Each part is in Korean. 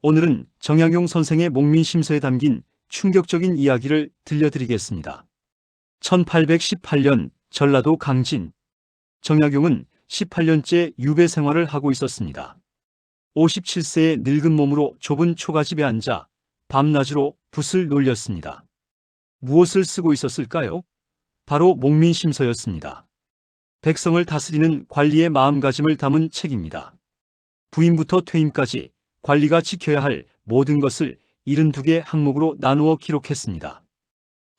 오늘은 정약용 선생의 목민심서에 담긴 충격적인 이야기를 들려드리겠습니다. 1818년 전라도 강진. 정약용은 18년째 유배 생활을 하고 있었습니다. 57세의 늙은 몸으로 좁은 초가집에 앉아 밤낮으로 붓을 놀렸습니다. 무엇을 쓰고 있었을까요? 바로 목민심서였습니다. 백성을 다스리는 관리의 마음가짐을 담은 책입니다. 부임부터 퇴임까지 관리가 지켜야 할 모든 것을 72개 항목으로 나누어 기록했습니다.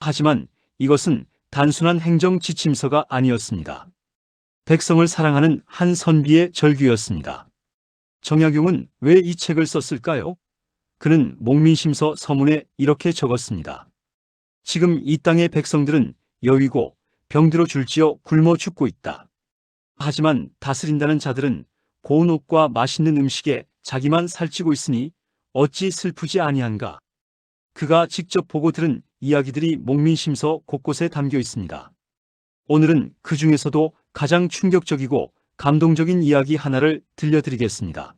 하지만 이것은 단순한 행정 지침서가 아니었습니다. 백성을 사랑하는 한 선비의 절규였습니다. 정약용은 왜 이 책을 썼을까요? 그는 목민심서 서문에 이렇게 적었습니다. 지금 이 땅의 백성들은 여위고 병들어 줄지어 굶어 죽고 있다. 하지만 다스린다는 자들은 고운 옷과 맛있는 음식에 자기만 살찌고 있으니 어찌 슬프지 아니한가. 그가 직접 보고 들은 이야기들이 목민심서 곳곳에 담겨 있습니다. 오늘은 그 중에서도 가장 충격적이고 감동적인 이야기 하나를 들려드리겠습니다.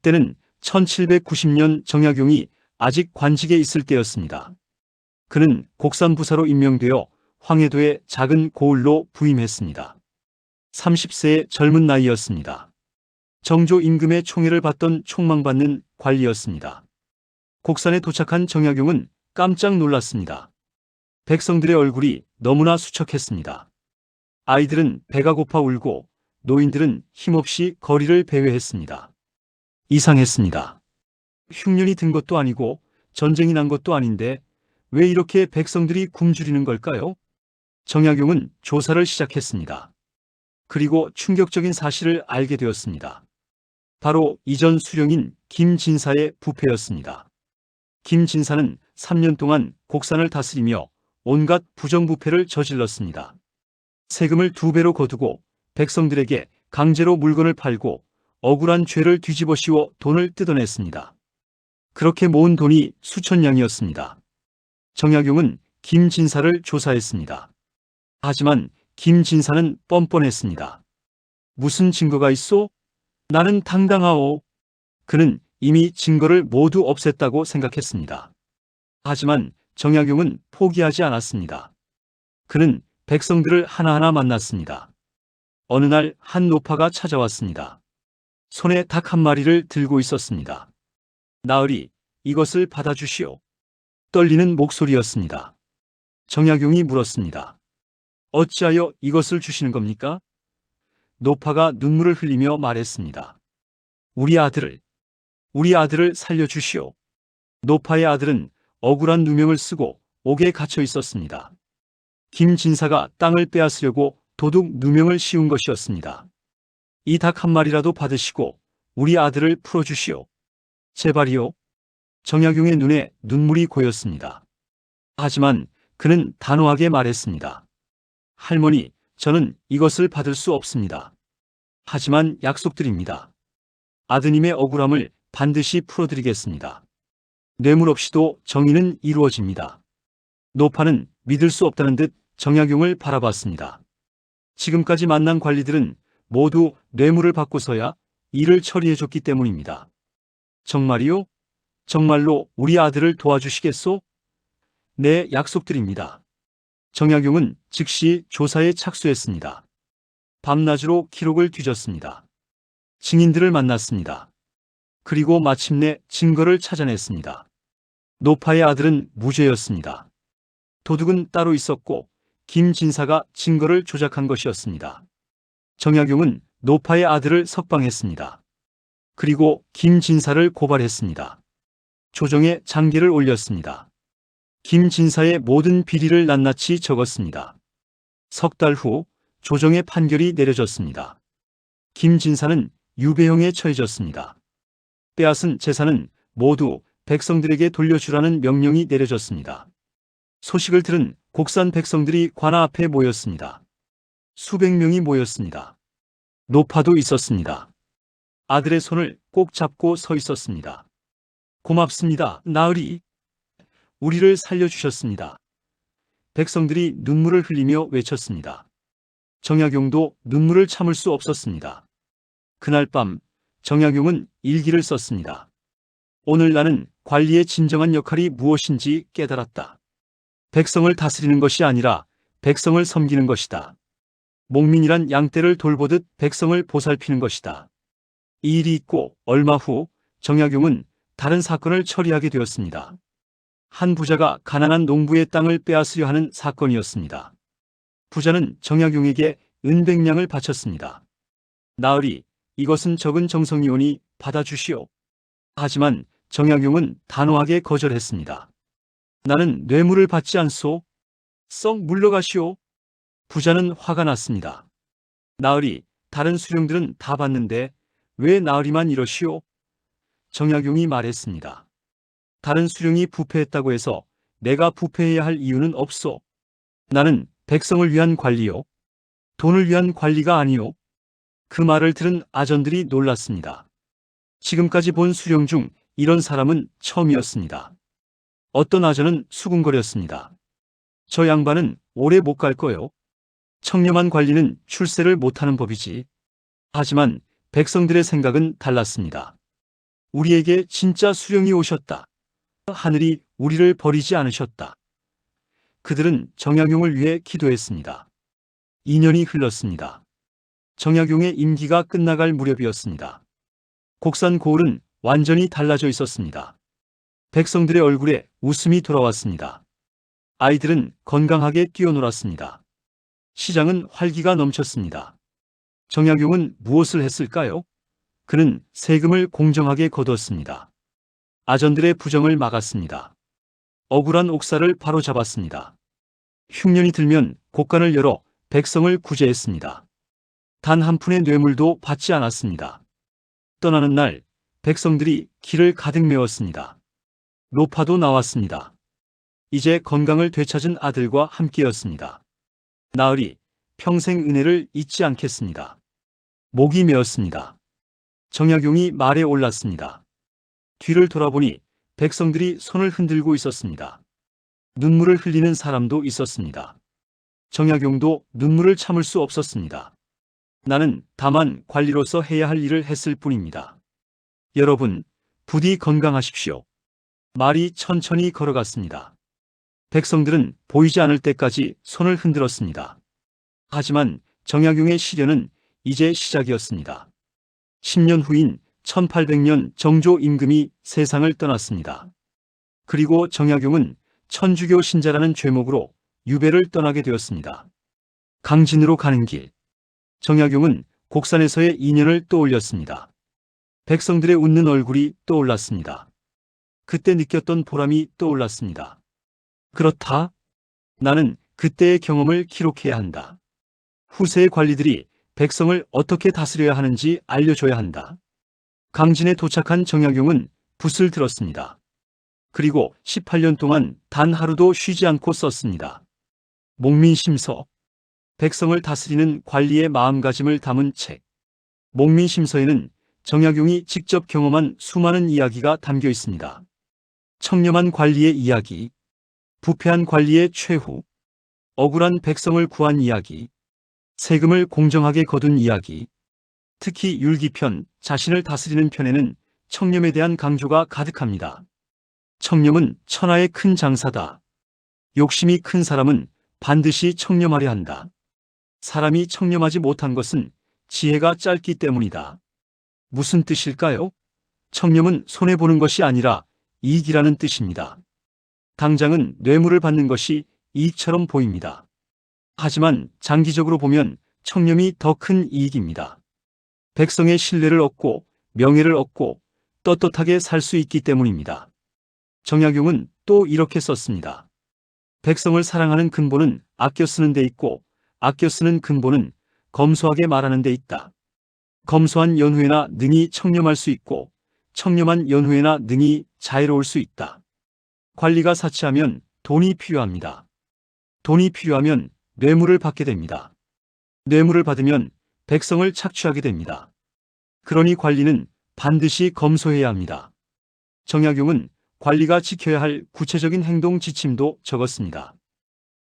때는 1790년 정약용이 아직 관직에 있을 때였습니다. 그는 곡산부사로 임명되어 황해도의 작은 고을로 부임했습니다. 30세의 젊은 나이였습니다. 정조 임금의 총애를 받던 총망받는 관리였습니다. 곡산에 도착한 정약용은 깜짝 놀랐습니다. 백성들의 얼굴이 너무나 수척했습니다. 아이들은 배가 고파 울고 노인들은 힘없이 거리를 배회했습니다. 이상했습니다. 흉년이 든 것도 아니고 전쟁이 난 것도 아닌데 왜 이렇게 백성들이 굶주리는 걸까요? 정약용은 조사를 시작했습니다. 그리고 충격적인 사실을 알게 되었습니다. 바로 이전 수령인 김진사의 부패였습니다. 김진사는 3년 동안 곡산을 다스리며 온갖 부정부패를 저질렀습니다. 세금을 2배로 거두고 백성들에게 강제로 물건을 팔고 억울한 죄를 뒤집어 씌워 돈을 뜯어냈습니다. 그렇게 모은 돈이 수천냥이었습니다. 정약용은 김진사를 조사했습니다. 하지만 김진사는 뻔뻔했습니다. 무슨 증거가 있소? 나는 당당하오. 그는 이미 증거를 모두 없앴다고 생각했습니다. 하지만 정약용은 포기하지 않았습니다. 그는 백성들을 하나하나 만났습니다. 어느 날 한 노파가 찾아왔습니다. 손에 닭 한 마리를 들고 있었습니다. 나으리, 이것을 받아주시오. 떨리는 목소리였습니다. 정약용이 물었습니다. 어찌하여 이것을 주시는 겁니까? 노파가 눈물을 흘리며 말했습니다. 우리 아들을 살려주시오. 노파의 아들은 억울한 누명을 쓰고 옥에 갇혀 있었습니다. 김진사가 땅을 빼앗으려고 도둑 누명을 씌운 것이었습니다. 이 닭 한 마리라도 받으시고 우리 아들을 풀어주시오. 제발이요. 정약용의 눈에 눈물이 고였습니다. 하지만 그는 단호하게 말했습니다. 할머니, 저는 이것을 받을 수 없습니다. 하지만 약속드립니다. 아드님의 억울함을 반드시 풀어드리겠습니다. 뇌물 없이도 정의는 이루어집니다. 노파는 믿을 수 없다는 듯 정약용을 바라봤습니다. 지금까지 만난 관리들은 모두 뇌물을 받고서야 일을 처리해줬기 때문입니다. 정말이요? 정말로 우리 아들을 도와주시겠소? 네, 약속드립니다. 정약용은 즉시 조사에 착수했습니다. 밤낮으로 기록을 뒤졌습니다. 증인들을 만났습니다. 그리고 마침내 증거를 찾아냈습니다. 노파의 아들은 무죄였습니다. 도둑은 따로 있었고 김진사가 증거를 조작한 것이었습니다. 정약용은 노파의 아들을 석방했습니다. 그리고 김진사를 고발했습니다. 조정에 장계를 올렸습니다. 김진사의 모든 비리를 낱낱이 적었습니다. 석 달 후 조정의 판결이 내려졌습니다. 김진사는 유배형에 처해졌습니다. 빼앗은 재산은 모두 백성들에게 돌려주라는 명령이 내려졌습니다. 소식을 들은 곡산 백성들이 관아 앞에 모였습니다. 수백 명이 모였습니다. 노파도 있었습니다. 아들의 손을 꼭 잡고 서 있었습니다. 고맙습니다, 나으리. 우리를 살려주셨습니다. 백성들이 눈물을 흘리며 외쳤습니다. 정약용도 눈물을 참을 수 없었습니다. 그날 밤 정약용은 일기를 썼습니다. 오늘 나는 관리의 진정한 역할이 무엇인지 깨달았다. 백성을 다스리는 것이 아니라 백성을 섬기는 것이다. 목민이란 양떼를 돌보듯 백성을 보살피는 것이다. 이 일이 있고 얼마 후 정약용은 다른 사건을 처리하게 되었습니다. 한 부자가 가난한 농부의 땅을 빼앗으려 하는 사건이었습니다. 부자는 정약용에게 은백냥을 바쳤습니다. 나으리, 이것은 적은 정성이오니 받아주시오. 하지만 정약용은 단호하게 거절했습니다. 나는 뇌물을 받지 않소. 썩 물러가시오. 부자는 화가 났습니다. 나으리, 다른 수령들은 다 받는데 왜 나으리만 이러시오? 정약용이 말했습니다. 다른 수령이 부패했다고 해서 내가 부패해야 할 이유는 없소. 나는 백성을 위한 관리요. 돈을 위한 관리가 아니오. 그 말을 들은 아전들이 놀랐습니다. 지금까지 본 수령 중 이런 사람은 처음이었습니다. 어떤 아전은 수군거렸습니다. 저 양반은 오래 못 갈 거요. 청렴한 관리는 출세를 못하는 법이지. 하지만 백성들의 생각은 달랐습니다. 우리에게 진짜 수령이 오셨다. 하늘이 우리를 버리지 않으셨다. 그들은 정약용을 위해 기도했습니다. 2년이 흘렀습니다. 정약용의 임기가 끝나갈 무렵이었습니다. 곡산 고을은 완전히 달라져 있었습니다. 백성들의 얼굴에 웃음이 돌아왔습니다. 아이들은 건강하게 뛰어놀았습니다. 시장은 활기가 넘쳤습니다. 정약용은 무엇을 했을까요? 그는 세금을 공정하게 거두었습니다. 아전들의 부정을 막았습니다. 억울한 옥사를 바로잡았습니다. 흉년이 들면 곡간을 열어 백성을 구제했습니다. 단 한 푼의 뇌물도 받지 않았습니다. 떠나는 날 백성들이 길을 가득 메웠습니다. 노파도 나왔습니다. 이제 건강을 되찾은 아들과 함께였습니다. 나으리, 평생 은혜를 잊지 않겠습니다. 목이 메었습니다. 정약용이 말에 올랐습니다. 뒤를 돌아보니 백성들이 손을 흔들고 있었습니다. 눈물을 흘리는 사람도 있었습니다. 정약용도 눈물을 참을 수 없었습니다. 나는 다만 관리로서 해야 할 일을 했을 뿐입니다. 여러분, 부디 건강하십시오. 말이 천천히 걸어갔습니다. 백성들은 보이지 않을 때까지 손을 흔들었습니다. 하지만 정약용의 시련은 이제 시작이었습니다. 10년 후인 1800년 정조 임금이 세상을 떠났습니다. 그리고 정약용은 천주교 신자라는 죄목으로 유배를 떠나게 되었습니다. 강진으로 가는 길. 정약용은 곡산에서의 인연을 떠올렸습니다. 백성들의 웃는 얼굴이 떠올랐습니다. 그때 느꼈던 보람이 떠올랐습니다. 그렇다. 나는 그때의 경험을 기록해야 한다. 후세의 관리들이 백성을 어떻게 다스려야 하는지 알려줘야 한다. 강진에 도착한 정약용은 붓을 들었습니다. 그리고 18년 동안 단 하루도 쉬지 않고 썼습니다. 목민심서. 백성을 다스리는 관리의 마음가짐을 담은 책. 목민심서에는 정약용이 직접 경험한 수많은 이야기가 담겨 있습니다. 청렴한 관리의 이야기, 부패한 관리의 최후, 억울한 백성을 구한 이야기, 세금을 공정하게 거둔 이야기, 특히 율기편, 자신을 다스리는 편에는 청렴에 대한 강조가 가득합니다. 청렴은 천하의 큰 장사다. 욕심이 큰 사람은 반드시 청렴하려 한다. 사람이 청렴하지 못한 것은 지혜가 짧기 때문이다. 무슨 뜻일까요? 청렴은 손해보는 것이 아니라 이익이라는 뜻입니다. 당장은 뇌물을 받는 것이 이익처럼 보입니다. 하지만 장기적으로 보면 청렴이 더 큰 이익입니다. 백성의 신뢰를 얻고 명예를 얻고 떳떳하게 살 수 있기 때문입니다. 정약용은 또 이렇게 썼습니다. 백성을 사랑하는 근본은 아껴 쓰는 데 있고 아껴 쓰는 근본은 검소하게 말하는 데 있다. 검소한 연후에나 능히 청렴할 수 있고 청렴한 연후에나 능히 자애로울 수 있다. 관리가 사치하면 돈이 필요합니다. 돈이 필요하면 뇌물을 받게 됩니다. 뇌물을 받으면 백성을 착취하게 됩니다. 그러니 관리는 반드시 검소해야 합니다. 정약용은 관리가 지켜야 할 구체적인 행동 지침도 적었습니다.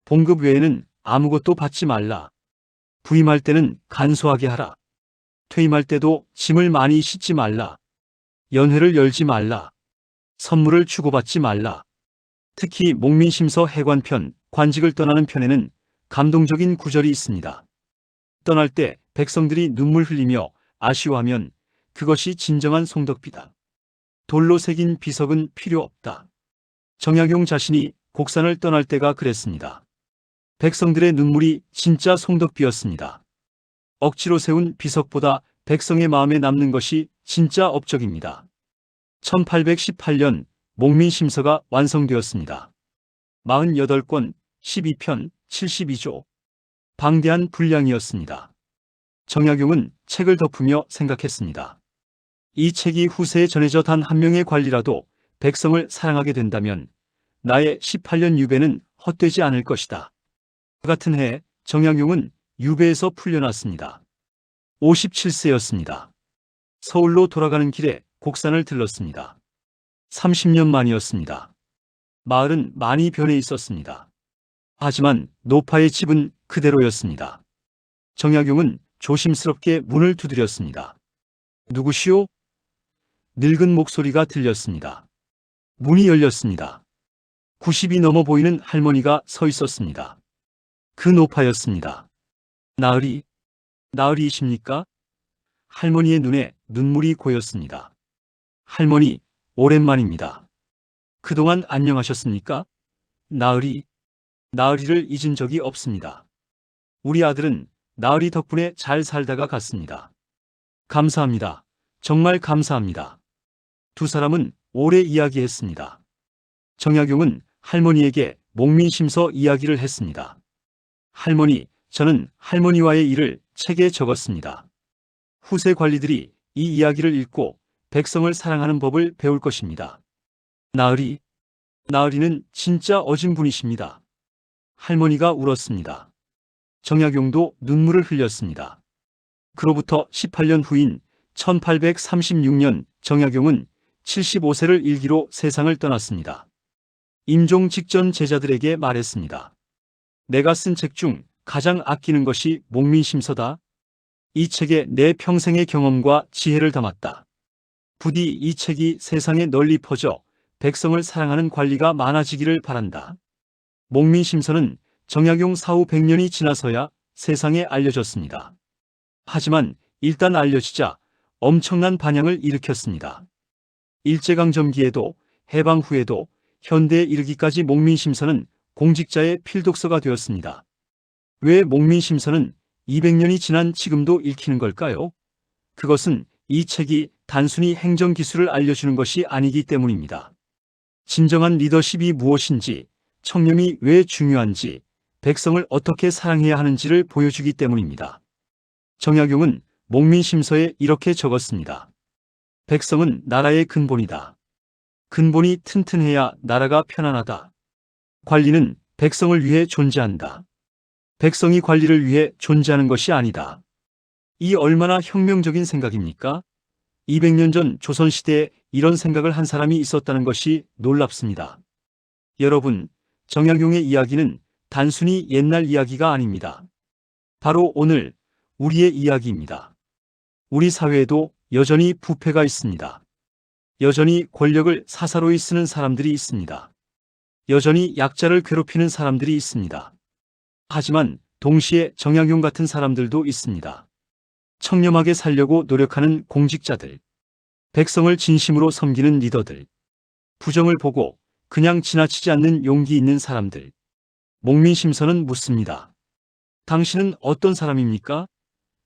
봉급 외에는 아무것도 받지 말라. 부임할 때는 간소하게 하라. 퇴임할 때도 짐을 많이 싣지 말라. 연회를 열지 말라. 선물을 주고받지 말라. 특히 목민심서 해관편, 관직을 떠나는 편에는 감동적인 구절이 있습니다. 떠날 때 백성들이 눈물 흘리며 아쉬워하면 그것이 진정한 송덕비다. 돌로 새긴 비석은 필요 없다. 정약용 자신이 곡산을 떠날 때가 그랬습니다. 백성들의 눈물이 진짜 송덕비였습니다. 억지로 세운 비석보다 백성의 마음에 남는 것이 진짜 업적입니다. 1818년 목민심서가 완성되었습니다. 48권, 12편, 72조. 방대한 분량이었습니다. 정약용은 책을 덮으며 생각했습니다. 이 책이 후세에 전해져 단 한 명의 관리라도 백성을 사랑하게 된다면 나의 18년 유배는 헛되지 않을 것이다. 그 같은 해에 정약용은 유배에서 풀려났습니다. 57세였습니다. 서울로 돌아가는 길에 곡산을 들렀습니다. 30년 만이었습니다. 마을은 많이 변해 있었습니다. 하지만 노파의 집은 그대로였습니다. 정약용은 조심스럽게 문을 두드렸습니다. 누구시오? 늙은 목소리가 들렸습니다. 문이 열렸습니다. 90이 넘어 보이는 할머니가 서 있었습니다. 그 노파였습니다. 나으리이십니까? 할머니의 눈에 눈물이 고였습니다. 할머니, 오랜만입니다. 그동안 안녕하셨습니까? 나으리를 잊은 적이 없습니다. 우리 아들은 나으리 덕분에 잘 살다가 갔습니다. 감사합니다. 정말 감사합니다. 두 사람은 오래 이야기했습니다. 정약용은 할머니에게 목민심서 이야기를 했습니다. 할머니, 저는 할머니와의 일을 책에 적었습니다. 후세 관리들이 이 이야기를 읽고 백성을 사랑하는 법을 배울 것입니다. 나으리는 진짜 어진 분이십니다. 할머니가 울었습니다. 정약용도 눈물을 흘렸습니다. 그로부터 18년 후인 1836년 정약용은 75세를 일기로 세상을 떠났습니다. 임종 직전 제자들에게 말했습니다. 내가 쓴 책 중 가장 아끼는 것이 목민심서다. 이 책에 내 평생의 경험과 지혜를 담았다. 부디 이 책이 세상에 널리 퍼져 백성을 사랑하는 관리가 많아지기를 바란다. 목민심서는 정약용 사후 100년이 지나서야 세상에 알려졌습니다. 하지만 일단 알려지자 엄청난 반향을 일으켰습니다. 일제강점기에도 해방 후에도 현대에 이르기까지 목민심서는 공직자의 필독서가 되었습니다. 왜 목민심서는 200년이 지난 지금도 읽히는 걸까요? 그것은 이 책이 단순히 행정기술을 알려주는 것이 아니기 때문입니다. 진정한 리더십이 무엇인지, 청렴이 왜 중요한지, 백성을 어떻게 사랑해야 하는지를 보여주기 때문입니다. 정약용은 목민심서에 이렇게 적었습니다. 백성은 나라의 근본이다. 근본이 튼튼해야 나라가 편안하다. 관리는 백성을 위해 존재한다. 백성이 관리를 위해 존재하는 것이 아니다. 이 얼마나 혁명적인 생각입니까? 200년 전 조선시대에 이런 생각을 한 사람이 있었다는 것이 놀랍습니다. 여러분, 정약용의 이야기는 단순히 옛날 이야기가 아닙니다. 바로 오늘 우리의 이야기입니다. 우리 사회에도 여전히 부패가 있습니다. 여전히 권력을 사사로이 쓰는 사람들이 있습니다. 여전히 약자를 괴롭히는 사람들이 있습니다. 하지만 동시에 정약용 같은 사람들도 있습니다. 청렴하게 살려고 노력하는 공직자들, 백성을 진심으로 섬기는 리더들, 부정을 보고 그냥 지나치지 않는 용기 있는 사람들. 목민심서는 묻습니다. 당신은 어떤 사람입니까?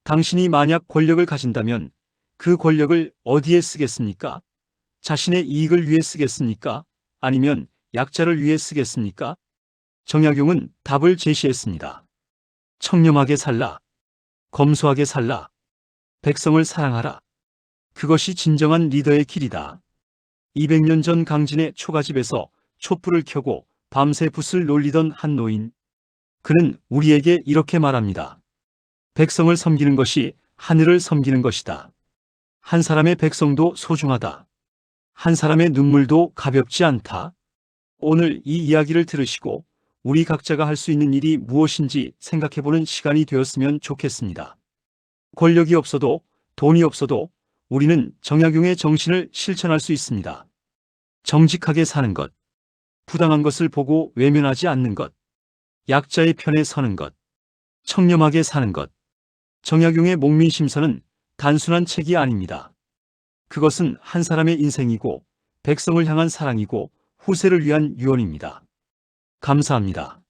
당신이 만약 권력을 가진다면 그 권력을 어디에 쓰겠습니까? 자신의 이익을 위해 쓰겠습니까? 아니면 약자를 위해 쓰겠습니까? 정약용은 답을 제시했습니다. 청렴하게 살라. 검소하게 살라. 백성을 사랑하라. 그것이 진정한 리더의 길이다. 200년 전 강진의 초가집에서 촛불을 켜고 밤새 붓을 놀리던 한 노인. 그는 우리에게 이렇게 말합니다. 백성을 섬기는 것이 하늘을 섬기는 것이다. 한 사람의 백성도 소중하다. 한 사람의 눈물도 가볍지 않다. 오늘 이 이야기를 들으시고 우리 각자가 할 수 있는 일이 무엇인지 생각해보는 시간이 되었으면 좋겠습니다. 권력이 없어도 돈이 없어도 우리는 정약용의 정신을 실천할 수 있습니다. 정직하게 사는 것, 부당한 것을 보고 외면하지 않는 것, 약자의 편에 서는 것, 청렴하게 사는 것. 정약용의 목민심서는 단순한 책이 아닙니다. 그것은 한 사람의 인생이고 백성을 향한 사랑이고 후세를 위한 유언입니다. 감사합니다.